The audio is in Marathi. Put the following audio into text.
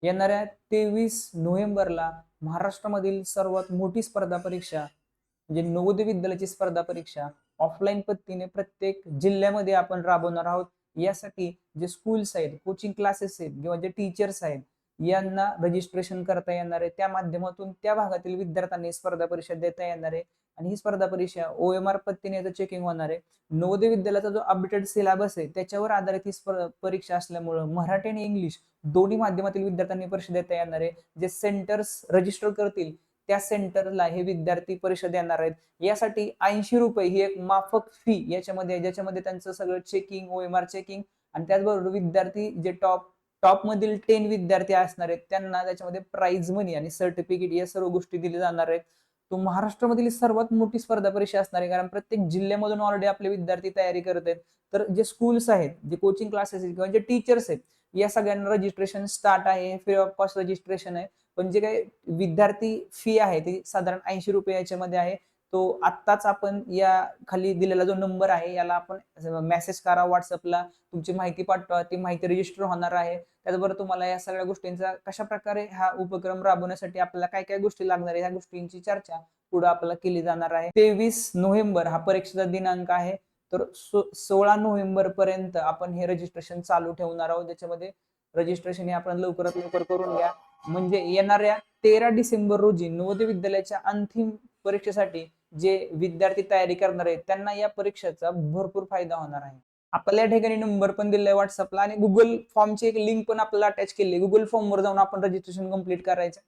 येणाऱ्या 23 नोव्हेंबरला महाराष्ट्रामधील सर्वात मोठी स्पर्धा परीक्षा म्हणजे नवोदय विद्यालयाची स्पर्धा परीक्षा ऑफलाईन पद्धतीने प्रत्येक जिल्ह्यामध्ये आपण राबवणार आहोत. यासाठी जे स्कूल्स आहेत, कोचिंग क्लासेस आहेत किंवा जे टीचर्स आहेत, यांना रजिस्ट्रेशन करता येणार आहे. त्या माध्यमातून त्या भागातील विद्यार्थ्यांनी स्पर्धा परीक्षा देता येणार आहे आणि ही स्पर्धा परीक्षा OMR पद्धतीने याचं चेकिंग होणार आहे. नवोदय विद्यालयाचा जो अपडेटेड सिलेबस आहे त्याच्यावर आधारित ही परीक्षा असल्यामुळं मराठी आणि इंग्लिश दोन्ही माध्यमातील विद्यार्थ्यांनी परीक्षा देता येणार आहे. जे सेंटर्स रजिस्टर करतील त्या सेंटरला हे विद्यार्थी परीक्षा देणार आहेत. यासाठी ₹80 ही एक माफक फी याच्यामध्ये ज्याच्यामध्ये त्यांचं सगळं चेकिंग, OMR चेकिंग आणि त्याचबरोबर विद्यार्थी जे टॉप मधील 10 विद्यार्थी असणार आहेत त्यांना त्याच्यामध्ये प्राइज मनी आणि सर्टिफिकेट या सर्व गोष्टी दिल्या जाणार आहेत. तो महाराष्ट्रामधील सर्वात मोठी स्पर्धा परीक्षा असणार आहे कारण प्रत्येक जिल्ह्यामधून ऑलरेडी आपले विद्यार्थी तयारी करत आहेत. तर जे स्कूल्स आहेत, जे कोचिंग क्लासेस आहेत किंवा जे टीचर्स आहेत, या सगळ्यांना रजिस्ट्रेशन स्टार्ट आहे. फ्री ऑफ कॉस्ट रजिस्ट्रेशन आहे. पण जे काही विद्यार्थी फी आहे ती साधारण ₹80 याच्यामध्ये आहे. तो आत्ताच आपण या खाली दिलेला जो नंबर आहे याला आपण मेसेज करा WhatsAppला, तुमची माहिती पाठवा. ती माहिती रजिस्टर होणार आहे. त्याचबरोबर तुम्हाला या सगळ्या गोष्टींचा कशा प्रकारे हा उपक्रम राबवण्यासाठी आपल्याला काय काय गोष्टी लागणार आहे, ह्या गोष्टींची चर्चा पुढे आपल्याला केली जाणार आहे. 23 नोव्हेंबर हा परीक्षेचा दिनांक आहे. तर 16 नोव्हेंबर पर्यंत आपण हे रजिस्ट्रेशन चालू ठेवणार आहोत. ज्याच्यामध्ये रजिस्ट्रेशन हे आपण लवकरात लवकर करून घ्या. म्हणजे येणाऱ्या 13 डिसेंबर रोजी नवोदय विद्यालयाच्या अंतिम परीक्षेसाठी जे विद्यार्थी तयारी करणार आहेत त्यांना या परीक्षेचा भरपूर फायदा होणार आहे. आपल्याला या ठिकाणी नंबर पण दिलाय WhatsAppला आणि गुगल फॉर्मची एक लिंक पण आपल्याला अटॅच केली आहे. गुगल फॉर्मवर जाऊन आपण रजिस्ट्रेशन कंप्लीट करायचं.